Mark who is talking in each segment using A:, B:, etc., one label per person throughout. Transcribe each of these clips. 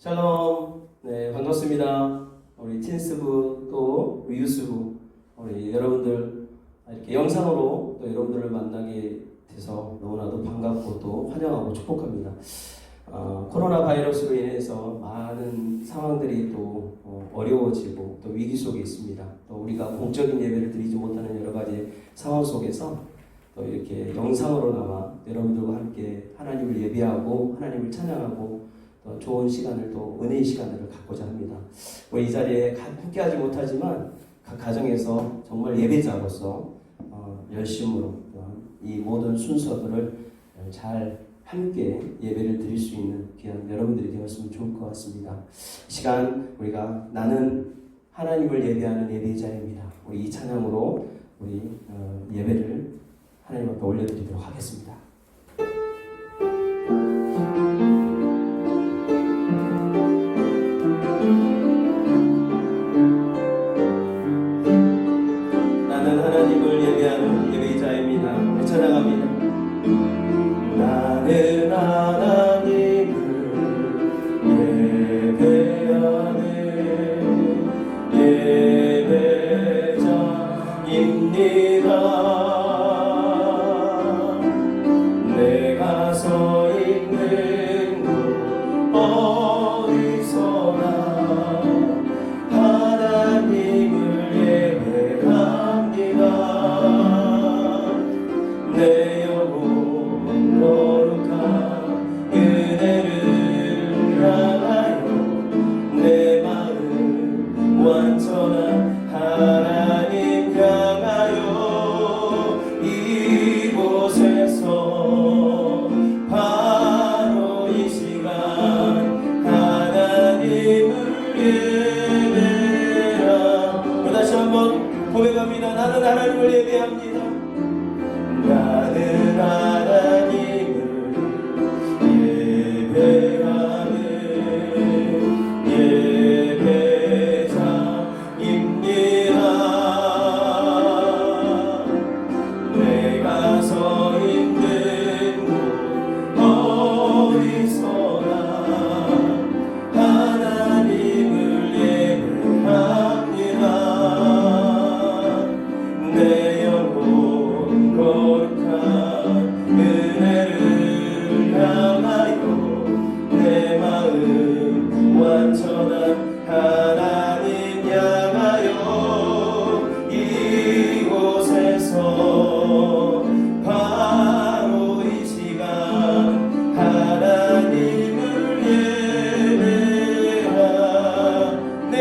A: 샬롬. 네, 반갑습니다. 우리 틴스부 또 우리 유스부 우리 여러분들 이렇게 영상으로 또 여러분들을 만나게 돼서 너무나도 반갑고 또 환영하고 축복합니다. 코로나 바이러스로 인해서 많은 상황들이 또 어려워지고 또 위기 속에 있습니다. 또 우리가 공적인 예배를 드리지 못하는 여러 가지 상황 속에서 또 이렇게 영상으로나마 여러분들과 함께 하나님을 예배하고 하나님을 찬양하고 또 좋은 시간을 또 은혜의 시간을 갖고자 합니다. 이 자리에 함께하지 못하지만 각 가정에서 정말 예배자로서 열심으로 이 모든 순서들을 잘 함께 예배를 드릴 수 있는 귀한 여러분들이 되었으면 좋을 것 같습니다. 이 시간 우리가 나는 하나님을 예배하는 예배자입니다. 우리 이 찬양으로 우리 예배를 하나님 앞에 올려드리도록 하겠습니다. 나는 하나님을 예배하는 예배자입니다. 찬양합니다. 나는 하나님을 예배하는 예배자입니다. 내가 서 있는 곳 어디서나 하나님을 예배합니다. 내 영혼 거룩한 그대를 향하여 내 마음 완전한 하나님 향하여 이곳에서 바로 이 시간 하나님을 예배하라. 다시 한번 고백합니다. 나는 하나님을 예배합니다. 나는 하나님을 예배하는 예배자입니다. 내가 서 있는 곳 어디서나 하나님을 예배합니다. 내 영혼 거룩한 은혜를 향하여 내 마음 완전한 하나님 향하여 이곳에서 바로 이 시간 하나님을 예배하라. 내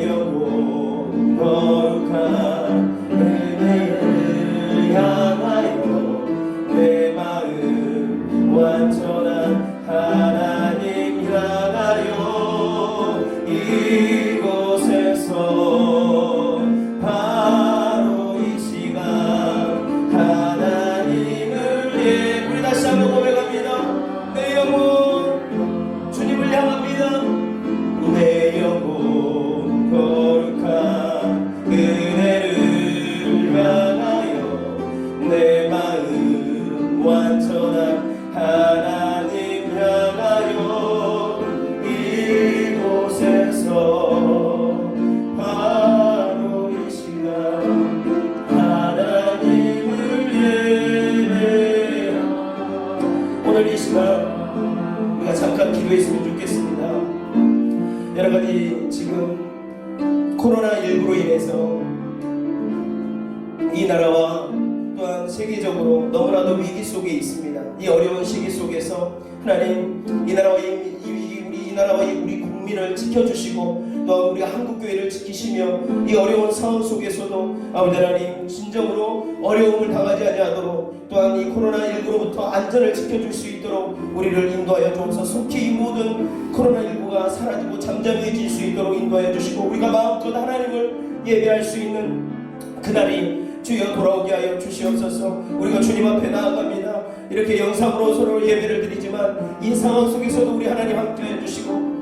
A: 영혼 거룩한 은혜를 향하여 내 마음 완전한 하나님 향하여 이곳에서 바로 이 시간 하나님을 우리 다시 한번 고백합니다. 내 영혼 주님을 향합니다. 내 영혼 거룩한 은혜를 향하여 내 마음 완전한 하나님 향하여 이곳에서 바로 이 시간 하나님을 예배하라. 오늘 이 시간 우리가 잠깐 기도했으면 좋겠습니다. 여러 가지 지금 코로나19로 인해서 이 나라와 또한 세계적으로 너무나도 위기 속에 있습니다. 이 어려운 시기 속에서 하나님 이 나라와 우리 국민을 지켜주시고 또 우리 한국교회를 지키시며 이 어려운 상황 속에서도 아버지 하나님 진정으로 어려움을 당하지 아니하도록 또한 이 코로나19로부터 안전을 지켜줄 수 있도록 우리를 인도하여 주옵소서. 속히 이 모든 코로나19가 사라지고 잠잠해질 수 있도록 인도하여 주시고 우리가 마음껏 하나님을 예배할 수 있는 그날이 주여 돌아오게 하여 주시옵소서. 우리가 주님 앞에 나아갑니다. 이렇게 영상으로 서로 예배를 드리지만 이 상황 속에서도 우리 하나님 함께해 주시고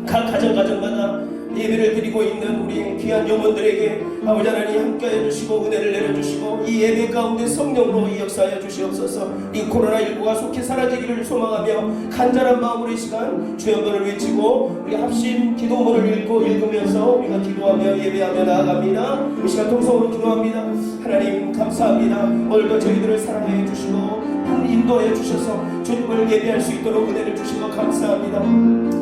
A: 각 가정마다 예배를 드리고 있는 우리 귀한 영혼들에게 아버지 하나님 함께하여 주시고 은혜를 내려주시고 이 예배 가운데 성령으로 이 역사하여 주시옵소서. 이 코로나19가 속히 사라지기를 소망하며 간절한 마음으로 이 시간 주연번을 외치고 우리 합심 기도문을 읽으면서 우리가 기도하며 예배하며 나아갑니다. 이 시간 통성으로 기도합니다. 하나님 감사합니다. 오늘도 저희들을 사랑해 주시고 인도해 주셔서 주님을 예배할 수 있도록 은혜를 주신 것 감사합니다.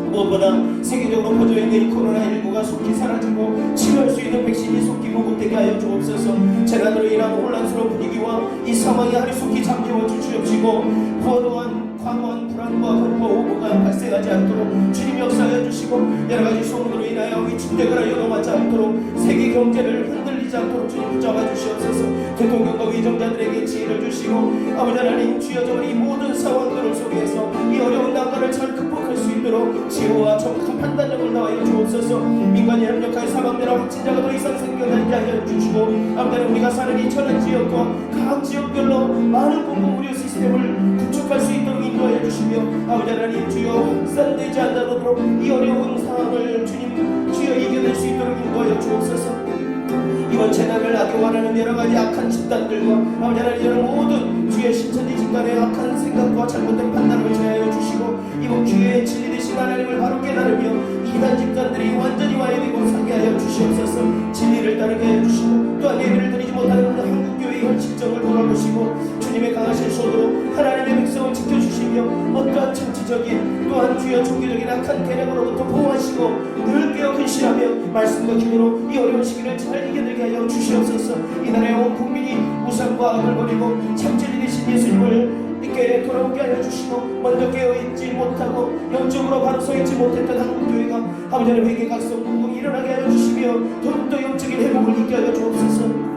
A: 무엇보다 세계적으로 퍼져 있는 이 코로나19가 속히 사라지고 치료할 수 있는 백신이 속히 보급되게 하여 주옵소서. 재난으로 인한 혼란스러운 분위기와 이 상황이 하루 속히 잠재워 주시옵시고 과도한 불안과 공포 오보가 발생하지 않도록 주님 역사하여 주시고 여러가지 소문으로 인하여 위축되거나 요동하지 않도록 세계 경제를 흔들리지 않도록 주님 붙잡아 주시옵소서. 대통령과 위정자들에게 지혜를 주시고 아버지 하나님 주여 이 모든 상황들을 속에서 이 어려운 난관을 잘 극복할 수 있도록 지혜와 정확한 판단력을 더하여 주옵소서. 민간이 협력하여 사망자나 확진자가 더 이상 생겨나게 하여 주시고 아버지 하나님 우리가 사는 이 전원 지역과 각 지역별로 많은 공공 의료 시스템을 구축할 수 있도록 인도하여 주시며 아버지 하나님 주여 확산되지 않도록 이 어려운 상황을 주님 주여 이겨낼 수 있도록 인도하여 주옵소서. 이번 재난을 악용하는 여러가지 악한 집단들과 아버지 하나님 이런 모든 주의 신천지 집단의 악한 생각과 잘못된 판단을 제하여 주시고 이번 기회에 진리 되신 하나님을 바로 깨달으며 이단 집단들이 완전히 와해되고 사게 하여 주시옵소서. 진리를 따르게 하여 주시고 또한 예배를 드리지 못하는 한국교회의 현실정을 돌아보시고 주님의 강하신 손으로 하나님의 백성을 지켜주시며 어떠한 정치적인 또한 주여 종교적인 악한 대략으로부터 보호하시고 늘 깨어 근신하며 말씀과 기도로 이 어려운 시기를 잘 이겨내게 하여 주시옵소서. 이 나라의 온 국민이 우상과 악을 버리고 참진리 되신 예수님을 이렇게 돌아오게 하여 주시고 먼저 깨어있지 못하고 영적으로 바로 서있지 못했던 한국교회가 아버지 하나님 회개 각성 운동이 일어나게 하여 주시며 더욱더 영적인 회복을 있게 하여 주옵소서.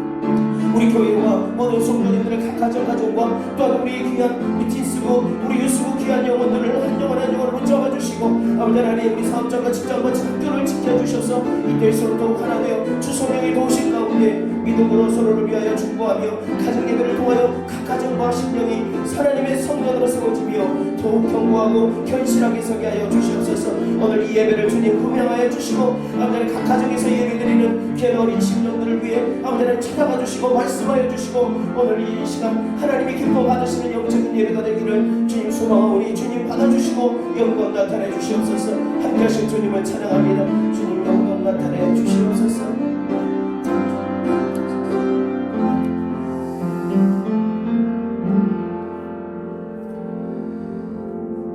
A: 우리 교회와 모든 성도님들의 각 가정과 또한 우리 귀한 우리 틴스부 우리 유스부 귀한 영혼들을 한 영혼 한 영혼을 붙잡아 주시고 아버지 하나님 우리 사업장과 직장과 학교를 지켜주셔서 이때일수록 더욱 하나 되어 주 성령이 도우신 가운데 믿음으로 서로를 위하여 중보하며 가정 예배를 통하여 각 가정과 심령이 하나님의 성전으로 세워지며 더욱 견고하고 견실하게 서게 하여 주시옵소서. 오늘 이 예배를 주님 분명하여 주시고 아버지 하나님 각 가정에서 예배드리는 귀한 어린 심령들을 위해 아버지 하나님 찾아가 주시고 말씀하여 주시고 오늘 이 시간 하나님이 기뻐 받으시는 영적인 예배가 되기를 주님 소망하오니 주님 받아주시고 영광 나타내 주시옵소서. 함께하신 주님을 찬양합니다. 주님 영광 나타내 주시옵소서.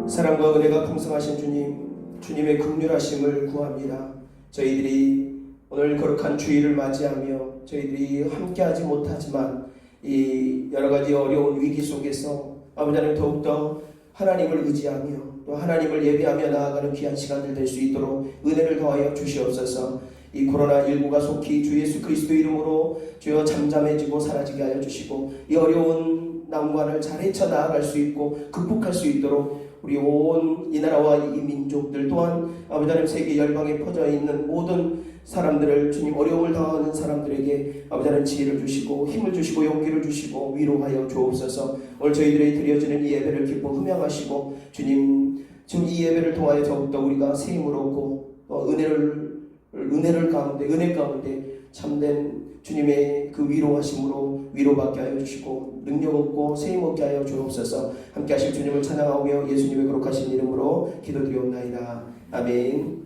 A: 사랑과 은혜가 풍성하신 주님의 긍휼하심을 구합니다. 저희들이 오늘 거룩한 주일을 맞이하며 저희들이 함께하지 못하지만 이 여러가지 어려운 위기 속에서 아버지 하나님 더욱더 하나님을 의지하며 또 하나님을 예배하며 나아가는 귀한 시간들 될 수 있도록 은혜를 더하여 주시옵소서. 이 코로나19가 속히 주 예수 그리스도 이름으로 주여 잠잠해지고 사라지게 하여 주시고 이 어려운 난관을 잘 헤쳐나아갈 수 있고 극복할 수 있도록 우리 온 이 나라와 이 민족들 또한 아버지 하나님 세계 열방에 퍼져 있는 모든 사람들을 주님 어려움을 당하는 사람들에게 아버지 하나님 지혜를 주시고 힘을 주시고 용기를 주시고 위로하여 주옵소서. 오늘 저희들이 드려지는 이 예배를 기뻐 흠양하시고 주님 지금 이 예배를 통하여 더욱더 우리가 새 힘을 얻고 은혜 가운데 참된 주님의 그 위로하심으로 위로받게 하여 주시고 능력 얻고 새 힘 얻게 하여 주옵소서. 함께 하실 주님을 찬양하오며 예수님의 거룩하신 이름으로 기도드리옵나이다. 아멘.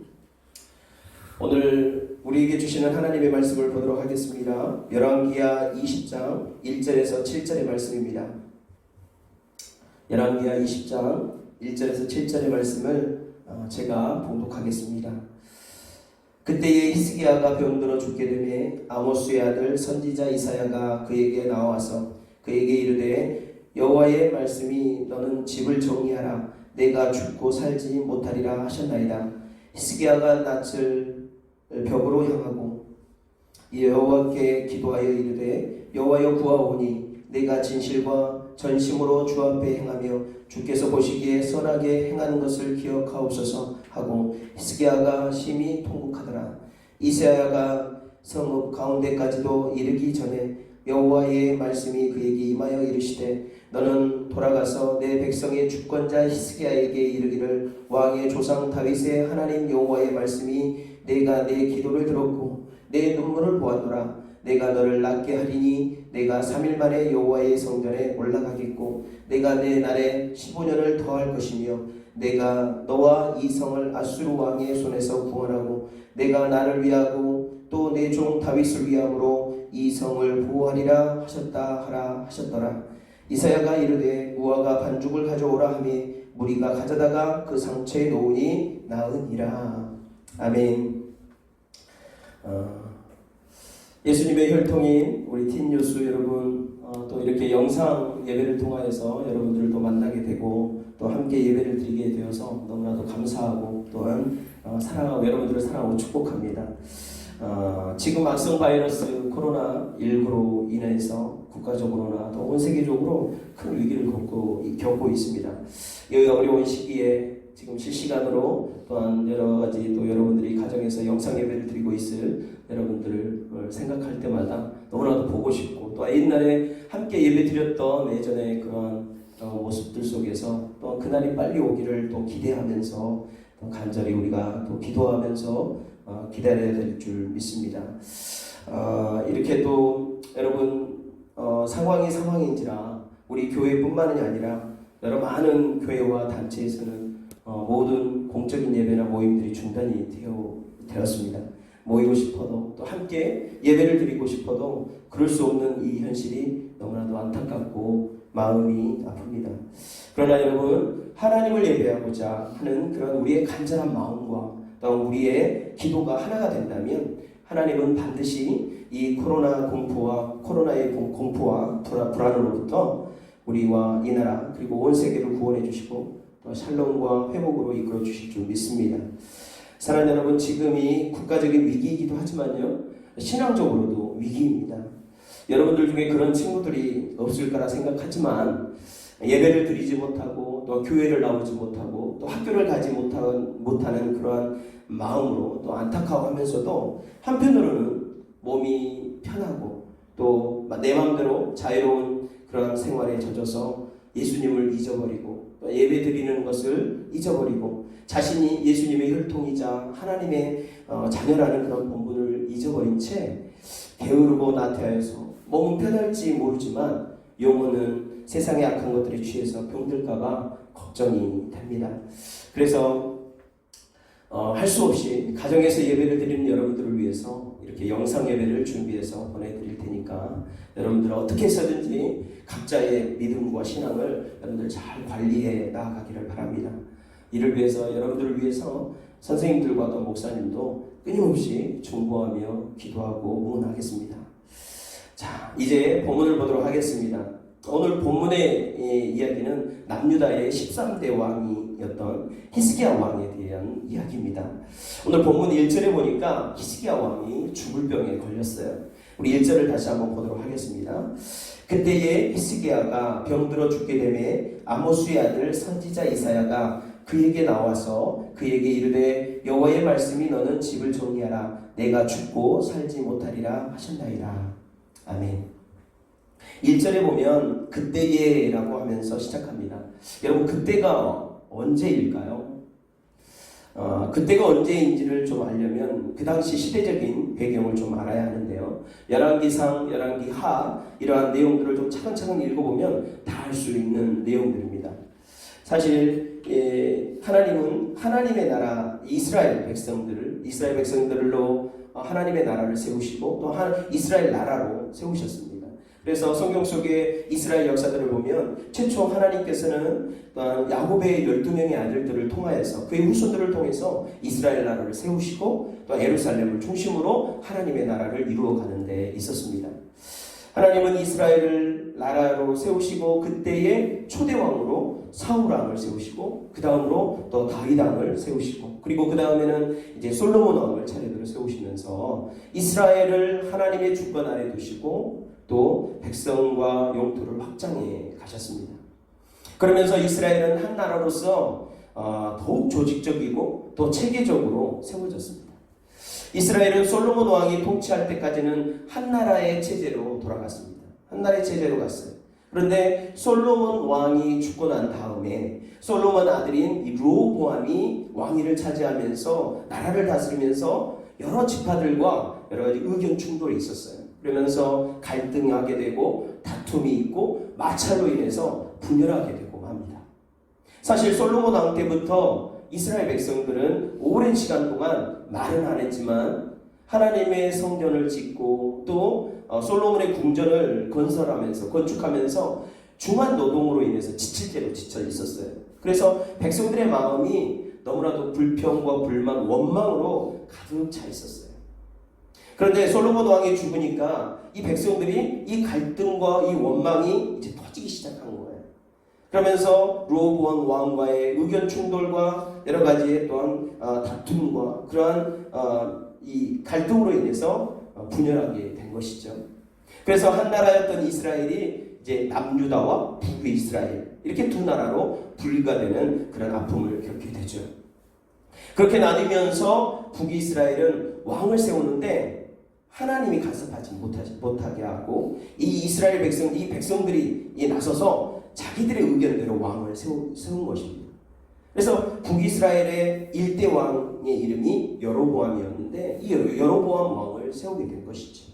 A: 오늘 우리에게 주시는 하나님의 말씀을 보도록 하겠습니다. 열왕기하 20장 1절에서 7절의 말씀입니다. 열왕기하 20장 1절에서 7절의 말씀을 제가 봉독하겠습니다. 그때에 히스기야가 병들어 죽게 되매 아모스의 아들 선지자 이사야가 그에게 나와서 그에게 이르되 여호와의 말씀이 너는 집을 정리하라 내가 죽고 살지 못하리라 하셨나이다. 히스기야가 낯을 벽으로 향하고 여호와께 기도하여 이르되 여호와여 구하오니 내가 진실과 전심으로 주 앞에 행하며 주께서 보시기에 선하게 행하는 것을 기억하옵소서 하고 히스기야가 심히 통곡하더라. 이사야가 성읍 가운데까지도 이르기 전에 여호와의 말씀이 그에게 임하여 이르시되 너는 돌아가서 내 백성의 주권자 히스기야에게 이르기를 왕의 조상 다윗의 하나님 여호와의 말씀이
B: 내가 내 기도를 들었고 내 눈물을 보았노라. 내가 너를 낫게 하리니 내가 3일 만에 여호와의 성전에 올라가겠고 내가 내 날에 15년을 더할 것이며 내가 너와 이 성을 아수르 왕의 손에서 구원하고 내가 나를 위하고 또 내 종 다윗을 위함으로 이 성을 보호하리라 하셨다 하라 하셨더라. 이사야가 이르되 무화과 반죽을 가져오라 하매 무리가 가져다가 그 상처에 놓으니 나으니라. 아멘. 예수님의 혈통인 우리 팀뉴스 여러분, 또 이렇게 영상 예배를 통하여서 여러분들도 만나게 되고 또 함께 예배를 드리게 되어서 너무나도 감사하고 또한 사랑하고 여러분들을 사랑하고 축복합니다. 지금 악성 바이러스 코로나19로 인해서 국가적으로나 또 온 세계적으로 큰 위기를 겪고 있습니다. 이 어려운 시기에 지금 실시간으로 또한 여러 가지 또 여러분들이 가정에서 영상 예배를 드리고 있을 여러분들을 생각할 때마다 너무나도 보고 싶고 또 옛날에 함께 예배 드렸던 예전의 그런 모습들 속에서 또 그날이 빨리 오기를 또 기대하면서 또 간절히 우리가 또 기도하면서 기다려야 될 줄 믿습니다. 이렇게 또 여러분 상황이 상황인지라 우리 교회뿐만이 아니라 여러 많은 교회와 단체에서는 모든 공적인 예배나 모임들이 중단이 되었습니다. 모이고 싶어도 또 함께 예배를 드리고 싶어도 그럴 수 없는 이 현실이 너무나도 안타깝고 마음이 아픕니다. 그러나 여러분 하나님을 예배하고자 하는 그런 우리의 간절한 마음과 또 우리의 기도가 하나가 된다면 하나님은 반드시 이 코로나의 공포와 불안으로부터 우리와 이 나라 그리고 온 세계를 구원해 주시고 또 샬롬과 회복으로 이끌어 주실 줄 믿습니다. 사랑하는 여러분, 지금이 국가적인 위기이기도 하지만요 신앙적으로도 위기입니다. 여러분들 중에 그런 친구들이 없을 거라 생각하지만 예배를 드리지 못하고 또 교회를 나오지 못하고 또 학교를 가지 못하는 그러한 마음으로 또 안타까워하면서도 한편으로는 몸이 편하고 또 내 마음대로 자유로운 그런 생활에 젖어서 예수님을 잊어버리고 또 예배 드리는 것을 잊어버리고 자신이 예수님의 혈통이자 하나님의 자녀라는 그런 본분을 잊어버린 채 게으르고 나태하여서 몸은 편할지 모르지만 영혼은 세상의 악한 것들에 취해서 병들까봐 걱정이 됩니다. 그래서 할 수 없이 가정에서 예배를 드리는 여러분들을 위해서 이렇게 영상 예배를 준비해서 보내드릴 테니까 여러분들 어떻게 해서든지 각자의 믿음과 신앙을 여러분들 잘 관리해 나아가기를 바랍니다. 이를 위해서 여러분들을 위해서 선생님들과 또 목사님도 끊임없이 중보하며 기도하고 응원하겠습니다. 자, 이제 본문을 보도록 하겠습니다. 오늘 본문의 이야기는 남유다의 13대 왕이었던 히스기야 왕에 대한 이야기입니다. 오늘 본문 1절에 보니까 히스기야 왕이 죽을 병에 걸렸어요. 우리 1절을 다시 한번 보도록 하겠습니다. 그때에 히스기야가 병들어 죽게 되매 아모스의 아들 선지자 이사야가 그에게 나와서 그에게 이르되 여호와의 말씀이 너는 집을 정리하라 내가 죽고 살지 못하리라 하셨나이다. 아멘. 1절에 보면 그때에 라고 하면서 시작합니다. 여러분 그때가 언제일까요? 그때가 언제인지를 좀 알려면 그 당시 시대적인 배경을 좀 알아야 하는데요. 열왕기상, 열왕기하 이러한 내용들을 좀 차근차근 읽어보면 다 알 수 있는 내용들입니다. 사실 하나님은 하나님의 나라 이스라엘 백성들로 하나님의 나라를 세우시고 또 이스라엘 나라로 세우셨습니다. 그래서 성경 속에 이스라엘 역사들을 보면 최초 하나님께서는 야곱의 12명의 아들들을 통하여서 그의 후손들을 통해서 이스라엘 나라를 세우시고 또 예루살렘을 중심으로 하나님의 나라를 이루어가는 데 있었습니다. 하나님은 이스라엘을 나라로 세우시고 그때의 초대왕으로 사울왕을 세우시고 그 다음으로 또 다윗왕을 세우시고 그리고 그 다음에는 이제 솔로몬 왕을 차례대로 세우시면서 이스라엘을 하나님의 주권 아래 두시고 또 백성과 영토를 확장해 가셨습니다. 그러면서 이스라엘은 한 나라로서 더욱 조직적이고 또 체계적으로 세워졌습니다. 이스라엘은 솔로몬 왕이 통치할 때까지는 한 나라의 체제로 돌아갔습니다. 한 나라의 체제로 갔어요. 그런데 솔로몬 왕이 죽고 난 다음에 솔로몬 아들인 이 르호보암이 왕위를 차지하면서 나라를 다스리면서 여러 지파들과 여러 가지 의견 충돌이 있었어요. 그러면서 갈등하게 되고 다툼이 있고 마찰로 인해서 분열하게 되고 합니다. 사실 솔로몬 왕 때부터 이스라엘 백성들은 오랜 시간 동안 말은 안 했지만 하나님의 성전을 짓고 또 솔로몬의 궁전을 건축하면서 중한 노동으로 인해서 지칠 대로 지쳐 있었어요. 그래서 백성들의 마음이 너무나도 불평과 불만, 원망으로 가득 차 있었어요. 그런데 솔로몬 왕이 죽으니까 이 백성들이 이 갈등과 이 원망이 이제 터지기 시작한 거예요. 그러면서 르호보암 왕과의 의견 충돌과 여러 가지의 또한 다툼과 그러한 이 갈등으로 인해서 분열하게 된 것이죠. 그래서 한 나라였던 이스라엘이 이제 남유다와 북이스라엘 이렇게 두 나라로 분리가 되는 그런 아픔을 겪게 되죠. 그렇게 나뉘면서 북이스라엘은 왕을 세우는데 하나님이 간섭하지 못하게 하고 이 백성들이 나서서 자기들의 의견대로 왕을 세운 것입니다. 그래서 북이스라엘의 일대 왕의 이름이 여로보암이었는데 이 여로보암 왕을 세우게 된 것이죠.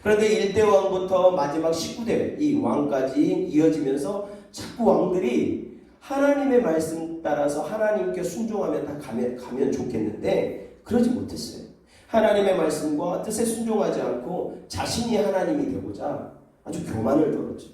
B: 그런데 1대 왕부터 마지막 19대 이 왕까지 이어지면서 자꾸 왕들이 하나님의 말씀 따라서 하나님께 순종하면 다 가면 좋겠는데 그러지 못했어요. 하나님의 말씀과 뜻에 순종하지 않고 자신이 하나님이 되고자 아주 교만을 떨었죠.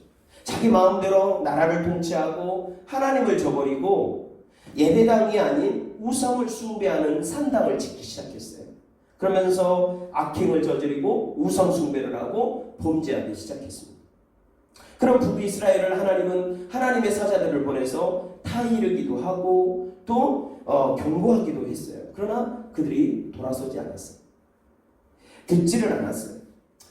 B: 자기 마음대로 나라를 통치하고 하나님을 저버리고 예배당이 아닌 우상을 숭배하는 산당을 짓기 시작했어요. 그러면서 악행을 저지르고 우상 숭배를 하고 범죄하기 시작했습니다. 그럼 북이스라엘을 하나님은 하나님의 사자들을 보내서 타이르기도 하고 또 경고하기도 했어요. 그러나 그들이 돌아서지 않았어요. 듣지를 않았어요.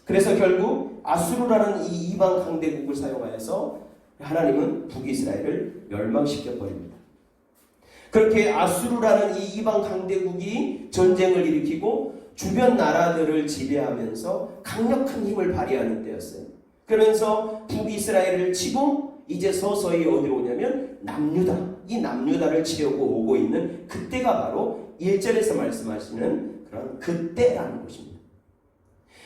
B: 그래서 결국 아수르라는 이 이방 강대국을 사용하여서 하나님은 북이스라엘을 멸망시켜 버립니다. 그렇게 아수르라는 이 이방 강대국이 전쟁을 일으키고 주변 나라들을 지배하면서 강력한 힘을 발휘하는 때였어요. 그러면서 북이스라엘을 치고 이제 서서히 어디로 오냐면 남유다, 이 남유다를 치려고 오고 있는 그때가 바로 1절에서 말씀하시는 그런 그때라는 것입니다.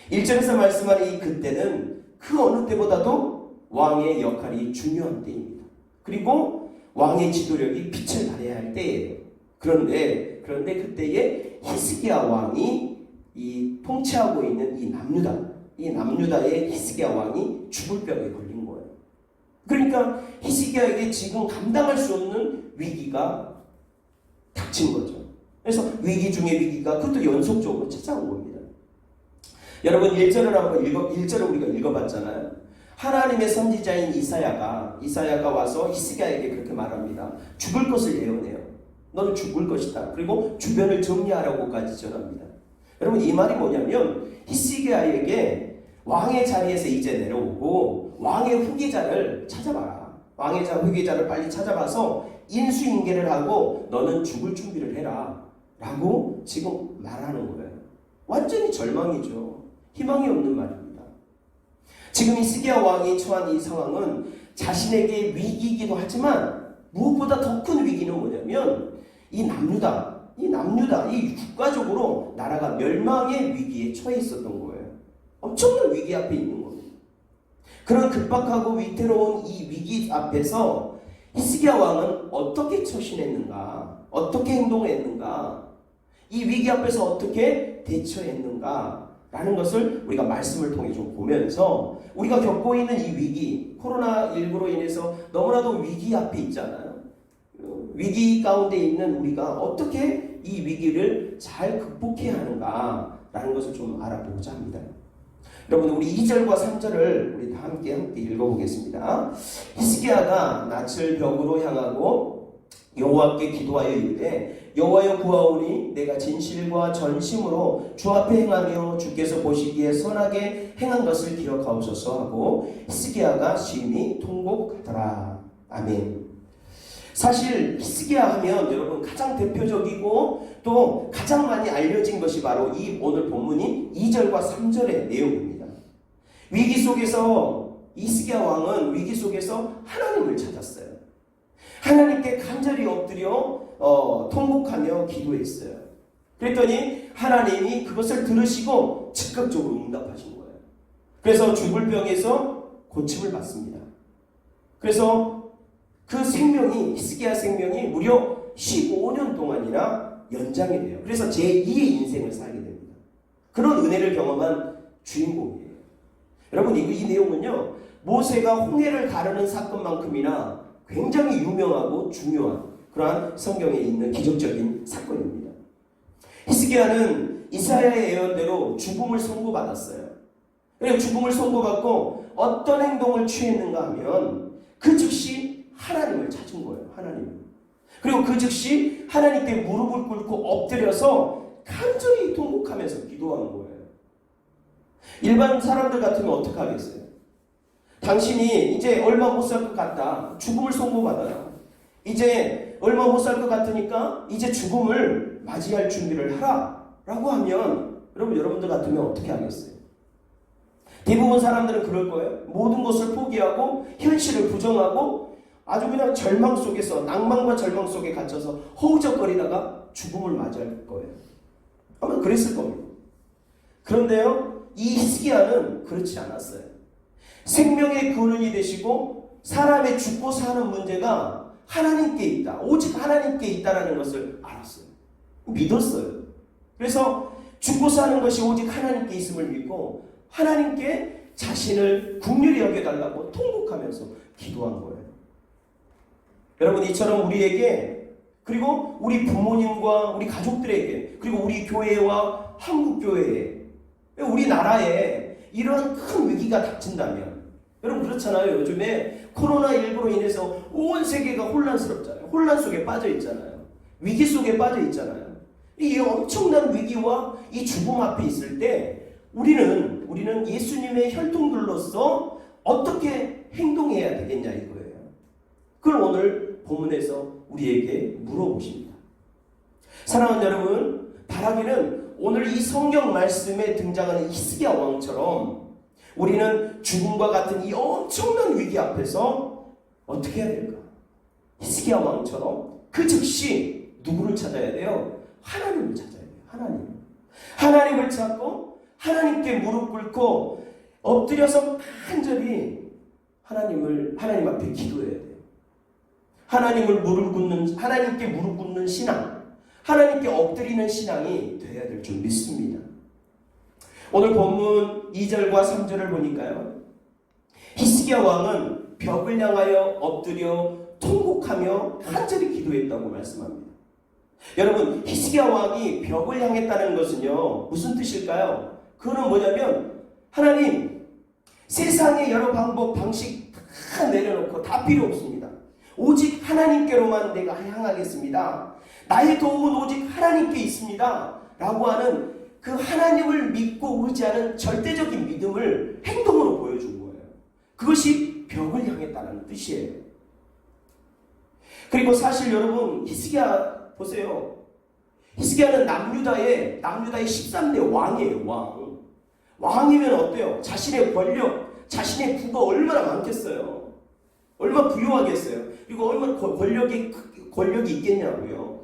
B: 1절에서 말씀하는 이 그때는 그 어느 때보다도 왕의 역할이 중요한 때입니다. 그리고 왕의 지도력이 빛을 발해야 할 때예요. 그런데 그때에 히스기야 왕이 이 통치하고 있는 이 남유다의 히스기야 왕이 죽을 병에 걸린 거예요. 그러니까 히스기야에게 지금 감당할 수 없는 위기가 닥친 거죠. 그래서 위기 중에 위기가 그것도 연속적으로 찾아온 겁니다. 여러분 1절을 우리가 읽어봤잖아요. 하나님의 선지자인 이사야가 와서 히스기야에게 그렇게 말합니다. 죽을 것을 예언해요. 너는 죽을 것이다. 그리고 주변을 정리하라고까지 전합니다. 여러분 이 말이 뭐냐면 히스기야에게 왕의 자리에서 이제 내려오고 왕의 후계자를 찾아봐라. 왕의 후계자를 빨리 찾아봐서 인수인계를 하고 너는 죽을 준비를 해라. 라고 지금 말하는 거예요. 완전히 절망이죠. 희망이 없는 말입니다. 지금 히스기야 왕이 처한 이 상황은 자신에게 위기이기도 하지만 무엇보다 더 큰 위기는 뭐냐면 이 남유다, 이 국가적으로 나라가 멸망의 위기에 처해 있었던 거예요. 엄청난 위기 앞에 있는 겁니다. 그런 급박하고 위태로운 이 위기 앞에서 히스기야 왕은 어떻게 처신했는가, 어떻게 행동했는가, 이 위기 앞에서 어떻게 대처했는가 라는 것을 우리가 말씀을 통해 좀 보면서 우리가 겪고 있는 이 위기, 코로나19로 인해서 너무나도 위기 앞에 있잖아요. 위기 가운데 있는 우리가 어떻게 이 위기를 잘 극복해야 하는가라는 것을 좀 알아보고자 합니다. 여러분 우리 2절과 3절을 우리 다 함께 읽어보겠습니다. 히스기야가 낯을 벽으로 향하고 여호와께 기도하여 이르되 여호와여 구하오니 내가 진실과 전심으로 주 앞에 행하며 주께서 보시기에 선하게 행한 것을 기억하옵소서 하고 히스기야가 심히 통곡하더라. 아멘. 사실 히스기야 하면 여러분 가장 대표적이고 또 가장 많이 알려진 것이 바로 이 오늘 본문인 2절과 3절의 내용입니다. 위기 속에서 히스기야 왕은 위기 속에서 하나님을 찾았어요. 하나님께 간절히 엎드려 통곡하며 기도했어요. 그랬더니 하나님이 그것을 들으시고 즉각적으로 응답하신 거예요. 그래서 죽을 병에서 고침을 받습니다. 그래서 그 생명이, 히스기야 생명이 무려 15년 동안이나 연장이 돼요. 그래서 제2의 인생을 살게 됩니다. 그런 은혜를 경험한 주인공이에요. 여러분, 이 내용은요, 모세가 홍해를 가르는 사건만큼이나 굉장히 유명하고 중요한 그러한 성경에 있는 기적적인 사건입니다. 히스기야는 이사야의 예언대로 죽음을 선고받았어요. 그리고 죽음을 선고받고 어떤 행동을 취했는가 하면 그 즉시 하나님을 찾은 거예요. 하나님. 그리고 그 즉시 하나님께 무릎을 꿇고 엎드려서 간절히 통곡하면서 기도한 거예요. 일반 사람들 같으면 어떻게 하겠어요? 당신이 이제 얼마 못 살 것 같다. 죽음을 선고받아요. 이제 얼마 못 살 것 같으니까 이제 죽음을 맞이할 준비를 하라 라고 하면 여러분들 같으면 어떻게 하겠어요? 대부분 사람들은 그럴 거예요. 모든 것을 포기하고 현실을 부정하고 아주 그냥 절망 속에서, 낭만과 절망 속에 갇혀서 허우적거리다가 죽음을 맞이할 거예요. 아마 그랬을 겁니다. 그런데요, 이 히스기야는 그렇지 않았어요. 생명의 근원이 되시고 사람의 죽고 사는 문제가 하나님께 있다. 오직 하나님께 있다라는 것을 알았어요. 믿었어요. 그래서 죽고 사는 것이 오직 하나님께 있음을 믿고 하나님께 자신을 긍휼히 여겨달라고 통곡하면서 기도한 거예요. 여러분, 이처럼 우리에게, 그리고 우리 부모님과 우리 가족들에게, 그리고 우리 교회와 한국교회에, 우리나라에 이런 큰 위기가 닥친다면, 여러분 그렇잖아요. 요즘에 코로나19로 인해서 온 세계가 혼란스럽잖아요. 혼란 속에 빠져 있잖아요. 위기 속에 빠져 있잖아요. 이 엄청난 위기와 이 죽음 앞에 있을 때 우리는 예수님의 혈통들로서 어떻게 행동해야 되겠냐 이거예요. 그걸 오늘 본문에서 우리에게 물어보십니다. 사랑하는 여러분, 바라기는 오늘 이 성경 말씀에 등장하는 히스기야 왕처럼 우리는 죽음과 같은 이 엄청난 위기 앞에서 어떻게 해야 될까? 히스기야 왕처럼 그 즉시 누구를 찾아야 돼요? 하나님을 찾아야 돼요. 하나님을 찾고 하나님께 무릎 꿇고 엎드려서 간절히 하나님 앞에 기도해야 돼요. 하나님께 무릎 꿇는 신앙, 하나님께 엎드리는 신앙이 돼야 될 줄 믿습니다. 오늘 본문 2절과 3절을 보니까요, 히스기야 왕은 벽을 향하여 엎드려 통곡하며 간절히 기도했다고 말씀합니다. 여러분, 히스기야 왕이 벽을 향했다는 것은요, 무슨 뜻일까요? 그거는 뭐냐면, 하나님, 세상의 여러 방법, 방식 다 내려놓고 다 필요 없습니다. 오직 하나님께로만 내가 향하겠습니다. 나의 도움은 오직 하나님께 있습니다. 라고 하는 그 하나님을 믿고 의지하는 절대적인 믿음을 행동으로 보여준 거예요. 그것이 벽을 향했다는 뜻이에요. 그리고 사실 여러분, 히스기야 보세요. 히스기야는 남유다의 13대 왕이에요. 왕이면 어때요? 자신의 권력, 자신의 부가 얼마나 많겠어요. 얼마나 부유하겠어요. 그리고 얼마나 권력이 있겠냐고요.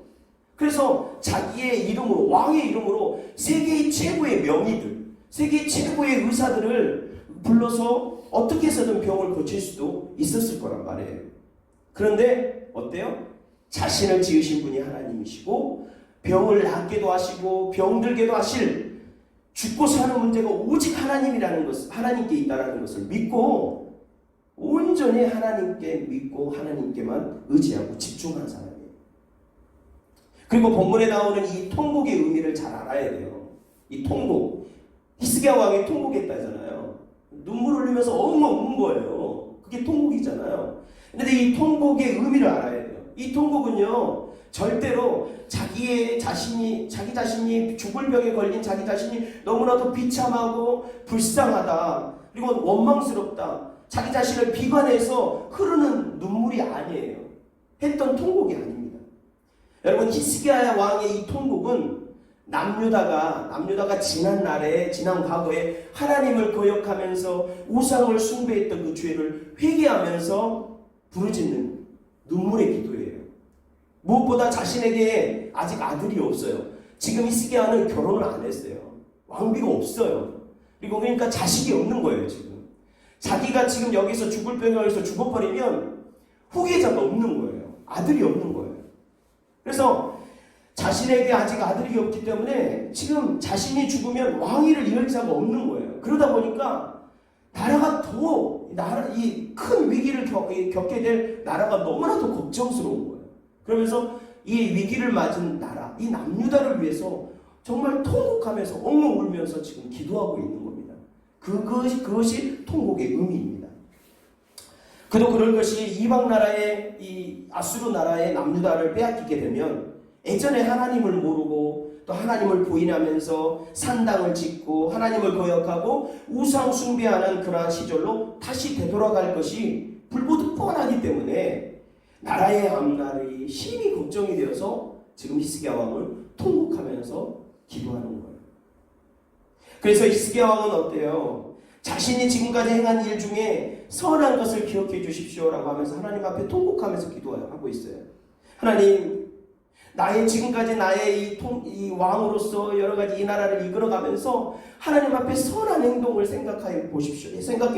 B: 그래서 자기의 이름으로, 왕의 이름으로 세계의 최고의 명의들, 세계의 최고의 의사들을 불러서 어떻게 해서든 병을 고칠 수도 있었을 거란 말이에요. 그런데 어때요? 자신을 지으신 분이 하나님이시고 병을 낫게도 하시고 병들게도 하실, 죽고 사는 문제가 오직 하나님이라는 것을, 하나님께 있다는 것을 믿고 온전히 하나님께 믿고 하나님께만 의지하고 집중한 사람이에요. 그리고 본문에 나오는 이 통곡의 의미를 잘 알아야 돼요. 이 통곡, 히스기야 왕이 통곡했다잖아요. 눈물 흘리면서 엉엉 운 거예요. 그게 통곡이잖아요. 그런데 이 통곡의 의미를 알아야 돼요. 이 통곡은요, 절대로 자기 자신이 죽을 병에 걸린 자기 자신이 너무나도 비참하고 불쌍하다, 그리고 원망스럽다, 자기 자신을 비관해서 흐르는 눈물이 아니에요. 했던 통곡이 아닙니다. 여러분, 히스기야 왕의 이 통곡은 남유다가 지난 날에, 지난 과거에 하나님을 거역하면서 우상을 숭배했던 그 죄를 회개하면서 부르짖는 눈물의 기도예요. 무엇보다 자신에게 아직 아들이 없어요. 지금 히스기야는 결혼을 안 했어요. 왕비가 없어요. 그리고 그러니까 자식이 없는 거예요, 지금. 자기가 지금 여기서 죽을 병에서 죽어버리면 후계자가 없는 거예요. 아들이 없는 거예요. 그래서 자신에게 아직 아들이 없기 때문에 지금 자신이 죽으면 왕위를 이을 자가 없는 거예요. 그러다 보니까 나라가 이 큰 위기를 겪게 될 나라가 너무나도 걱정스러운 거예요. 그러면서 이 위기를 맞은 나라, 이 남유다를 위해서 정말 통곡하면서 엉엉 울면서 지금 기도하고 있는 겁니다. 그것이 통곡의 의미입니다. 그도 그럴 것이 이방 나라의 이 아수르 나라의 남유다를 빼앗기게 되면 예전에 하나님을 모르고 또 하나님을 부인하면서 산당을 짓고 하나님을 거역하고 우상 숭배하는 그러한 시절로 다시 되돌아갈 것이 불보듯 뻔하기 때문에 나라의 앞날이 심히 걱정이 되어서 지금 히스기야 왕을 통곡하면서 기도하는 거예요. 그래서 히스기야 왕은 어때요? 자신이 지금까지 행한 일 중에 선한 것을 기억해 주십시오라고 하면서 하나님 앞에 통곡하면서 기도하고 있어요. 하나님, 지금까지 나의 이 왕으로서 여러 가지 이 나라를 이끌어가면서 하나님 앞에 선한 행동을 생각해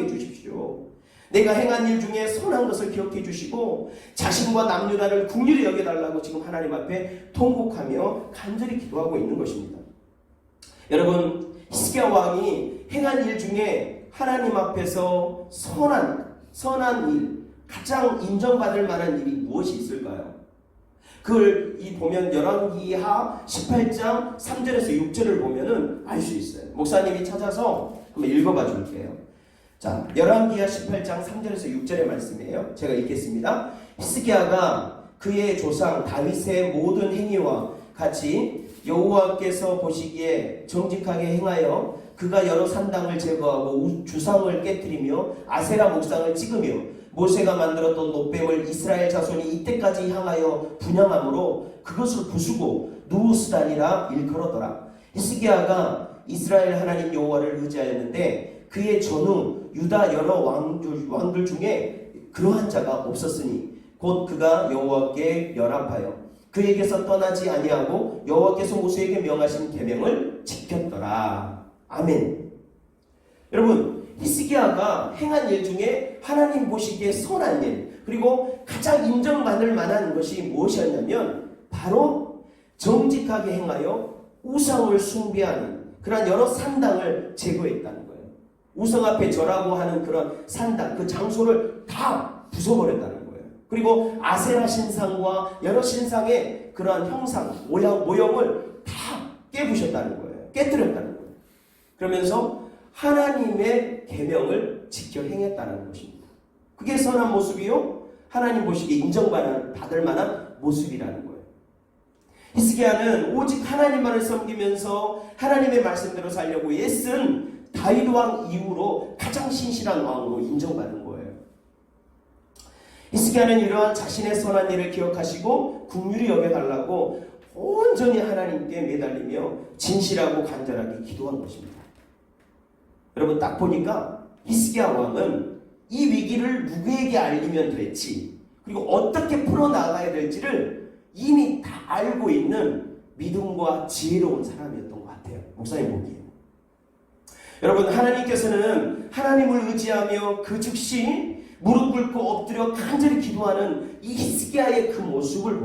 B: 주십시오. 내가 행한 일 중에 선한 것을 기억해 주시고 자신과 남유다를 긍휼히 여겨달라고 지금 하나님 앞에 통곡하며 간절히 기도하고 있는 것입니다. 여러분, 히스기야 왕이 행한 일 중에 하나님 앞에서 선한 일, 가장 인정받을 만한 일이 무엇이 있을까요? 그걸 보면 열왕기하 18장 3절에서 6절을 보면은 알 수 있어요. 목사님이 찾아서 한번 읽어봐 줄게요. 자, 열왕기하 18장 3절에서 6절의 말씀이에요. 제가 읽겠습니다. 히스기야가 그의 조상 다윗의 모든 행위와 같이 여호와께서 보시기에 정직하게 행하여 그가 여러 산당을 제거하고 주상을 깨뜨리며 아세라 목상을 찍으며 모세가 만들었던 놋뱀을 이스라엘 자손이 이때까지 향하여 분향함으로 그것을 부수고 누우스단이라 일컬었더라. 히스기야가 이스라엘 하나님 여호와를 의지하였는데 그의 전후 유다 여러 왕들 중에 그러한 자가 없었으니 곧 그가 여호와께 연합하여 그에게서 떠나지 아니하고 여호와께서 모세에게 명하신 계명을 지켰더라. 아멘. 여러분, 히스기야가 행한 일 중에 하나님 보시기에 선한 일, 그리고 가장 인정받을 만한 것이 무엇이었냐면 바로 정직하게 행하여 우상을 숭배하는 그런 여러 산당을 제거했다는 거예요. 우상 앞에 절하고 하는 그런 산당, 그 장소를 다 부숴버렸다는 거예요. 그리고 아세라 신상과 여러 신상의 그러한 형상, 모형을 다 깨부셨다는 거예요. 깨뜨렸다는 거예요. 그러면서 하나님의 계명을 지켜 행했다는 것입니다. 그게 선한 모습이요, 하나님 보시기에 인정받을 만한 모습이라는 거예요. 히스기야는 오직 하나님만을 섬기면서 하나님의 말씀대로 살려고 애쓴 다윗 왕 이후로 가장 신실한 왕으로 인정받는 거예요. 히스기야는 이러한 자신의 선한 일을 기억하시고 긍휼히 여겨달라고 온전히 하나님께 매달리며 진실하고 간절하게 기도한 것입니다. 여러분, 딱 보니까 히스기야 왕은 이 위기를 누구에게 알리면 될지, 그리고 어떻게 풀어나가야 될지를 이미 다 알고 있는 믿음과 지혜로운 사람이었던 것 같아요. 목사님 보기에. 여러분, 하나님께서는 하나님을 의지하며 그 즉시 무릎 꿇고 엎드려 간절히 기도하는 이 히스기야의 그 모습을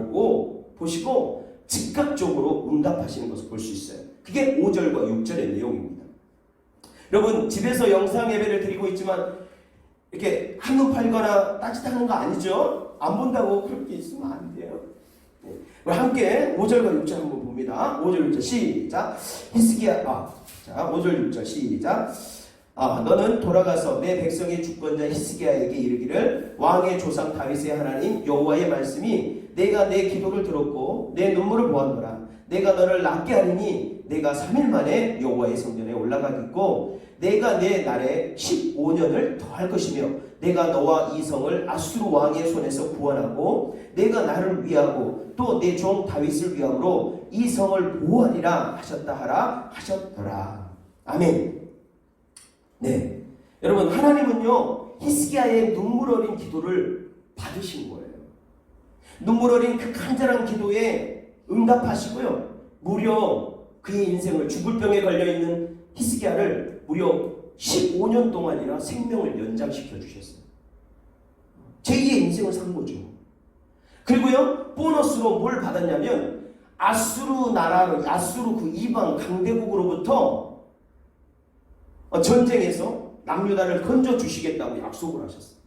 B: 보시고 즉각적으로 응답하시는 것을 볼 수 있어요. 그게 5절과 6절의 내용입니다. 여러분, 집에서 영상 예배를 드리고 있지만 이렇게 한눈 팔거나 따짓하는 거 아니죠? 안 본다고 그렇게 있으면 안 돼요. 네. 우리 함께 5절과 6절 한번 봅니다. 5절 6절 시작. 히스기야, 자, 5절 6절 시작. 너는 돌아가서 내 백성의 주권자 히스기야에게 이르기를 왕의 조상 다윗의 하나님 여호와의 말씀이 내가 내 기도를 들었고 내 눈물을 보았노라. 내가 너를 낫게 하리니 내가 3일 만에 여호와의 성전에 올라가겠고 내가 내 날에 15년을 더할 것이며 내가 너와 이 성을 아수르 왕의 손에서 구원하고 내가 나를 위하고 또 내 종 다윗을 위함으로 이 성을 보호하리라 하셨다 하라 하셨더라. 아멘. 네, 여러분, 하나님은요 히스기야의 눈물 어린 기도를 받으신 거예요. 눈물 어린 그 간절한 기도에 응답하시고요, 무려 그의 인생을, 죽을 병에 걸려있는 히스기야를 무려 15년 동안이나 생명을 연장시켜 주셨어요. 제2의 인생을 산 거죠. 그리고요, 보너스로 뭘 받았냐면 아수르 나라로, 아수르 그 이방 강대국으로부터 전쟁에서 남유다를 건져 주시겠다고 약속을 하셨어요.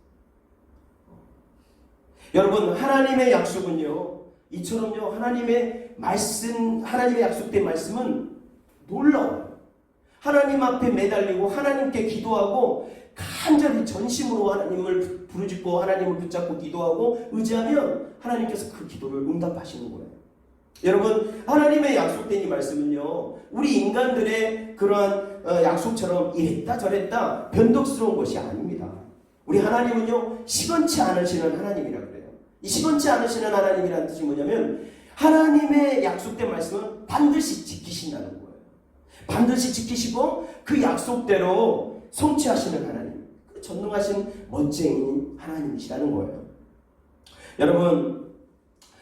B: 여러분, 하나님의 약속은요, 이처럼요, 하나님의 말씀, 하나님의 약속된 말씀은 놀라워요. 하나님 앞에 매달리고 하나님께 기도하고 간절히 전심으로 하나님을 부르짖고 하나님을 붙잡고 기도하고 의지하면 하나님께서 그 기도를 응답하시는 거예요. 여러분, 하나님의 약속된 이 말씀은요, 우리 인간들의 그러한 약속처럼 이랬다 저랬다 변덕스러운 것이 아닙니다. 우리 하나님은요 시건치 않으시는 하나님이라 그래요. 이 시건치 않으시는 하나님이라는 뜻이 뭐냐면 하나님의 약속된 말씀은 반드시 지키신다는 거예요. 반드시 지키시고 그 약속대로 성취하시는 하나님, 그 전능하신 멋쟁이 하나님이시라는 거예요. 여러분,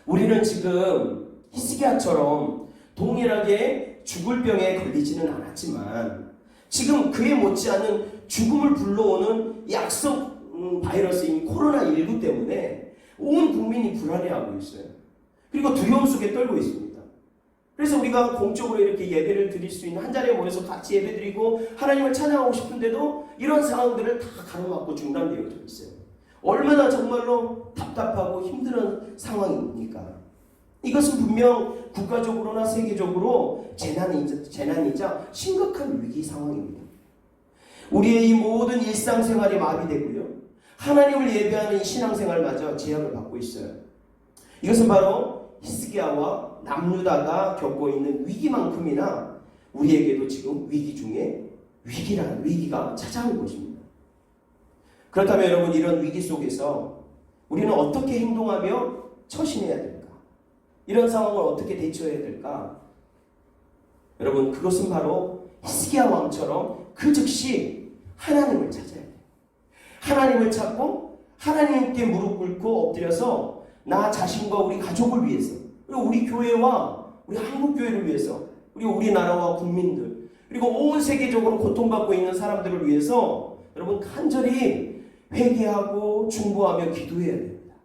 B: 우리는 지금 히스기야처럼 동일하게 죽을 병에 걸리지는 않았지만 지금 그에 못지않은 죽음을 불러오는 이 악성 바이러스인 코로나19 때문에 온 국민이 불안해하고 있어요. 그리고 두려움 속에 떨고 있습니다. 그래서 우리가 공적으로 이렇게 예배를 드릴 수 있는, 한 자리에 모여서 같이 예배 드리고 하나님을 찬양하고 싶은데도 이런 상황들을 다 가로막고 중단되어져 있어요. 얼마나 정말로 답답하고 힘든 상황입니까? 이것은 분명 국가적으로나 세계적으로 재난이자 심각한 위기 상황입니다. 우리의 이 모든 일상생활이 마비되고요, 하나님을 예배하는 이 신앙생활마저 제약을 받고 있어요. 이것은 바로 히스기야와 남유다가 겪고 있는 위기만큼이나 우리에게도 지금 위기 중에 위기라는 위기가 찾아온 것입니다. 그렇다면 여러분, 이런 위기 속에서 우리는 어떻게 행동하며 처신해야 될까? 이런 상황을 어떻게 대처해야 될까? 여러분, 그것은 바로 히스기야 왕처럼 그 즉시 하나님을 찾아야 돼요. 하나님을 찾고 하나님께 무릎 꿇고 엎드려서 나 자신과 우리 가족을 위해서, 그리고 우리 교회와 우리 한국 교회를 위해서, 그리고 우리나라와 국민들, 그리고 온 세계적으로 고통받고 있는 사람들을 위해서 여러분 간절히 회개하고 중보하며 기도해야 됩니다.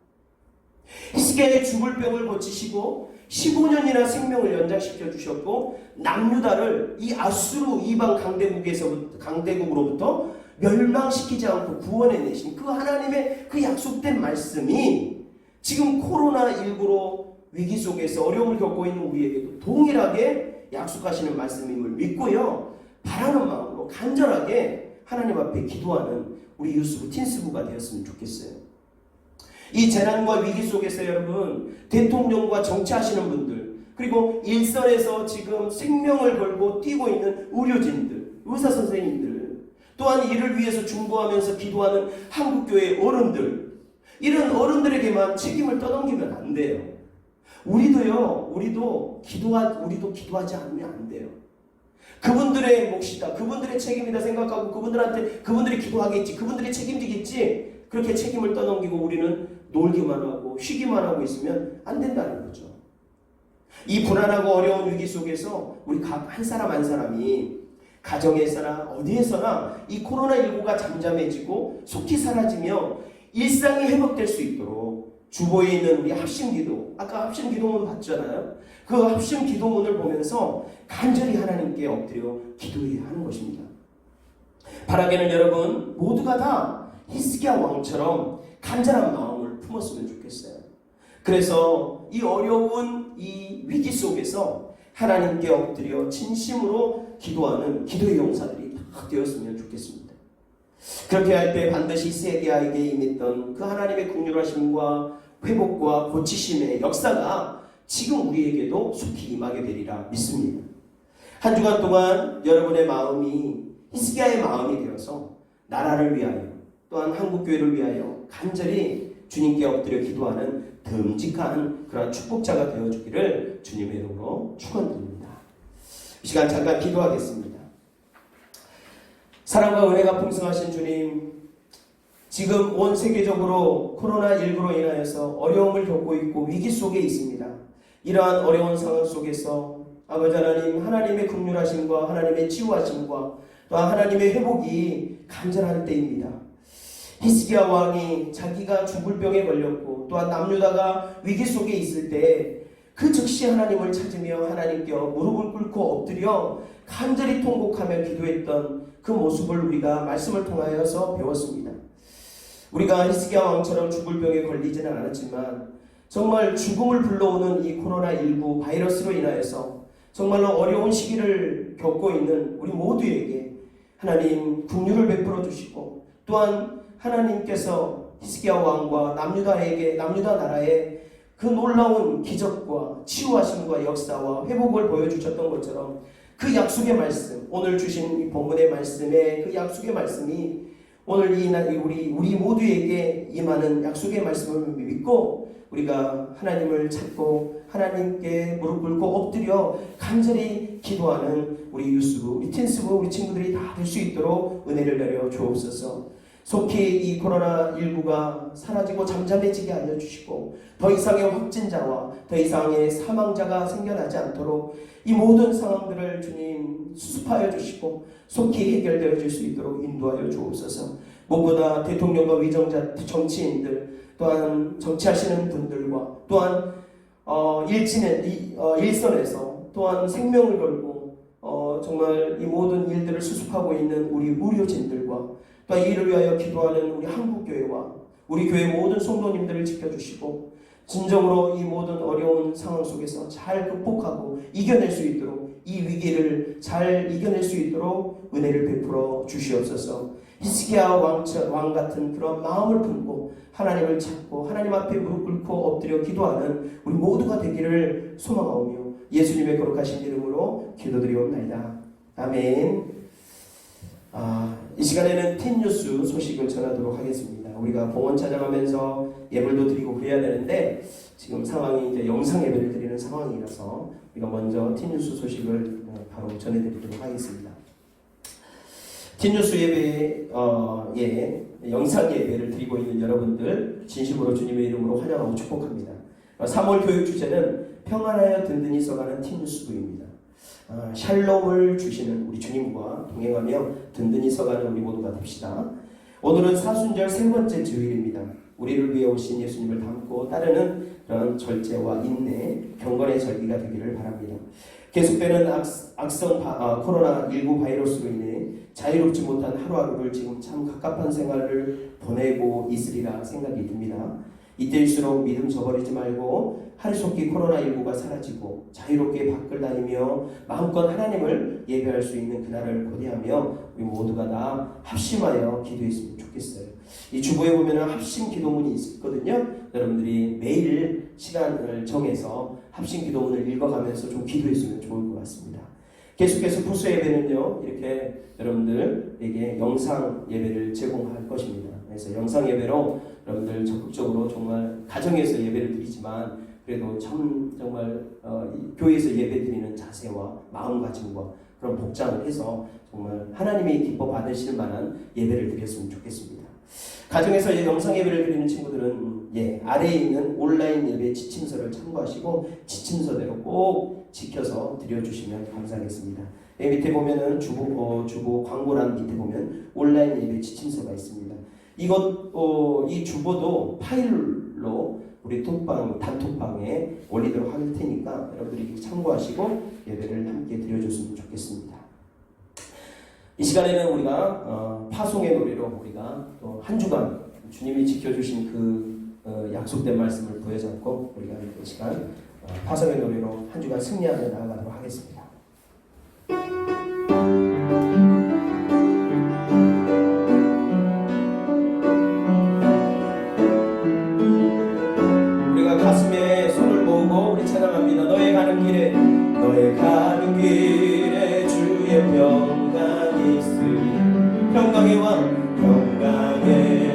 B: 히스기야의 죽을 병을 고치시고 15년이나 생명을 연장시켜 주셨고 남유다를 이 아수르 이방 강대국으로부터 멸망시키지 않고 구원해내신 그 하나님의 그 약속된 말씀이 지금 코로나19로 위기 속에서 어려움을 겪고 있는 우리에게도 동일하게 약속하시는 말씀임을 믿고요, 바라는 마음으로 간절하게 하나님 앞에 기도하는 우리 유스부 틴스부가 되었으면 좋겠어요. 이 재난과 위기 속에서 여러분, 대통령과 정치하시는 분들, 그리고 일선에서 지금 생명을 걸고 뛰고 있는 의료진들, 의사선생님들, 또한 이를 위해서 중보하면서 기도하는 한국교회 어른들, 이런 어른들에게만 책임을 떠넘기면 안 돼요. 우리도 기도하지 않으면 안 돼요. 그분들의 몫이다, 그분들의 책임이다 생각하고 그분들이 기도하겠지, 그분들이 책임지겠지, 그렇게 책임을 떠넘기고 우리는 놀기만 하고 쉬기만 하고 있으면 안 된다는 거죠. 이 불안하고 어려운 위기 속에서 우리 각 한 사람 한 사람이 가정에서나 어디에서나 이 코로나19가 잠잠해지고 속히 사라지며 일상이 회복될 수 있도록 주보에 있는 우리 합심기도, 아까 합심기도문 봤잖아요. 그 합심기도문을 보면서 간절히 하나님께 엎드려 기도해야 하는 것입니다. 바라기는 여러분 모두가 다 히스기야 왕처럼 간절한 마음을 품었으면 좋겠어요. 그래서 이 어려운 이 위기 속에서 하나님께 엎드려 진심으로 기도하는 기도의 용사들이 다 되었으면 좋겠습니다. 그렇게 할 때 반드시 히스기야에게 임했던 그 하나님의 긍휼하심과 회복과 고치심의 역사가 지금 우리에게도 속히 임하게 되리라 믿습니다. 한 주간 동안 여러분의 마음이 히스기야의 마음이 되어서 나라를 위하여, 또한 한국교회를 위하여 간절히 주님께 엎드려 기도하는 듬직한 그러한 축복자가 되어주기를 주님의 이름으로 축원드립니다. 이 시간 잠깐 기도하겠습니다. 사랑과 은혜가 풍성하신 주님, 지금 온 세계적으로 코로나19로 인하여서 어려움을 겪고 있고 위기 속에 있습니다. 이러한 어려운 상황 속에서 아버지 하나님, 하나님의 긍휼하심과 하나님의 치유하심과 또한 하나님의 회복이 간절할 때입니다. 히스기야 왕이 자기가 죽을 병에 걸렸고 또한 남유다가 위기 속에 있을 때 그 즉시 하나님을 찾으며 하나님께 무릎을 꿇고 엎드려 간절히 통곡하며 기도했던 그 모습을 우리가 말씀을 통하여서 배웠습니다. 우리가 히스기야 왕처럼 죽을 병에 걸리지는 않았지만 정말 죽음을 불러오는 이 코로나19 바이러스로 인하여서 정말로 어려운 시기를 겪고 있는 우리 모두에게 하나님 긍휼을 베풀어 주시고 또한 하나님께서 히스기야 왕과 남유다 나라에 그 놀라운 기적과 치유하심과 역사와 회복을 보여주셨던 것처럼 그 약속의 말씀, 오늘 주신 이 본문의 말씀에 그 약속의 말씀이 오늘 우리 모두에게 임하는 약속의 말씀을 믿고 우리가 하나님을 찾고 하나님께 무릎 꿇고 엎드려 간절히 기도하는 우리 유스부, 우리 틴스부, 우리 친구들이 다 될 수 있도록 은혜를 내려 주옵소서. 속히 이 코로나19가 사라지고 잠잠해지게 알려주시고 더 이상의 확진자와 더 이상의 사망자가 생겨나지 않도록 이 모든 상황들을 주님 수습하여 주시고 속히 해결되어질 수 있도록 인도하여 주옵소서. 무엇보다 대통령과 위정자 정치인들 또한 정치하시는 분들과 또한 일선에서 또한 생명을 걸고 정말 이 모든 일들을 수습하고 있는 우리 의료진들과 또 이를 위하여 기도하는 우리 한국교회와 우리 교회 모든 성도님들을 지켜주시고 진정으로 이 모든 어려운 상황 속에서 잘 극복하고 이겨낼 수 있도록 이 위기를 잘 이겨낼 수 있도록 은혜를 베풀어 주시옵소서. 히스기야 왕 같은 그런 마음을 품고 하나님을 찾고 하나님 앞에 무릎 꿇고 엎드려 기도하는 우리 모두가 되기를 소망하오며 예수님의 거룩하신 이름으로 기도드리옵나이다. 아멘. 이 시간에는 틴뉴스 소식을 전하도록 하겠습니다. 우리가 봉헌 찬양하면서 예물도 드리고 그래야 되는데 지금 상황이 이제 영상 예배를 드리는 상황이라서 우리가 먼저 틴뉴스 소식을 바로 전해드리도록 하겠습니다. 틴뉴스 예배에 영상 예배를 드리고 있는 여러분들 진심으로 주님의 이름으로 환영하고 축복합니다. 3월 교육 주제는 평안하여 든든히 써가는 틴뉴스부입니다. 샬롬을 주시는 우리 주님과 동행하며 든든히 서가는 우리 모두가 됩시다. 오늘은 사순절 세 번째 주일입니다. 우리를 위해 오신 예수님을 담고 따르는 그런 절제와 인내, 경건의 절기가 되기를 바랍니다. 계속되는 코로나19 바이러스로 인해 자유롭지 못한 하루하루를 지금 참 갑갑한 생활을 보내고 있으리라 생각이 듭니다. 이때일수록 믿음 저버리지 말고 하루속히 코로나19가 사라지고 자유롭게 밖을 다니며 마음껏 하나님을 예배할 수 있는 그날을 고대하며 우리 모두가 다 합심하여 기도했으면 좋겠어요. 이 주보에 보면 합심 기도문이 있거든요. 여러분들이 매일 시간을 정해서 합심 기도문을 읽어가면서 좀 기도했으면 좋을 것 같습니다. 계속해서 포수 예배는요, 이렇게 여러분들에게 영상 예배를 제공할 것입니다. 그래서 영상 예배로 여러분들 적극적으로 정말 가정에서 예배를 드리지만 그래도 정말 교회에서 예배 드리는 자세와 마음가짐과 그런 복장을 해서 정말 하나님이 기뻐 받으실 만한 예배를 드렸으면 좋겠습니다. 가정에서 영상 예배를 드리는 친구들은 아래에 있는 온라인 예배 지침서를 참고하시고 지침서대로 꼭 지켜서 드려주시면 감사하겠습니다. 여기 밑에 보면은 주보 광고란 밑에 보면 온라인 예배 지침서가 있습니다. 이 주보도 파일로 우리 단톡방에 올리도록 할 테니까 여러분들이 참고하시고 예배를 함께 드려줬으면 좋겠습니다. 이 시간에는 우리가 파송의 노래로 우리가 또 한 주간 주님이 지켜주신 그 약속된 말씀을 부여잡고 우리가 이 시간 파송의 노래로 한 주간 승리하며 나아가도록 하겠습니다. 우리가 가슴에 손을 모으고 우리 찬양합니다. 너의 가는 길에 주의 평강이 있으리 평강의 왕 평강의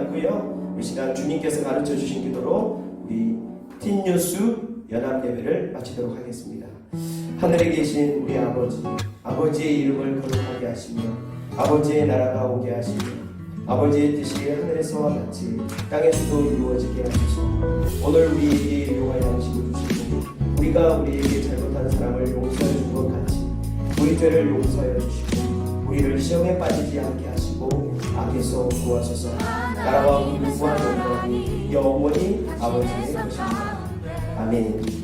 B: 않고요. 이 시간 주님께서 가르쳐 주신 기도로 우리 틴뉴스 연합 예배를 마치도록 하겠습니다. 하늘에 계신 우리 아버지, 아버지의 이름을 거룩하게 하시며 아버지의 나라가 오게 하시며 아버지의 뜻이 하늘에서와 같이 땅에서도 이루어지게 하소서. 오늘 우리에게 일용할 양식을 주시고 우리가 우리에게 잘못한 사람을 용서해 준 것 같이 우리 죄를 용서해 주시고 우리를 시험에 빠지지 않게 하시고 악에서 구하소서. 나라와 군주와 영광이 영원히 아버지의 것입니다. 아멘.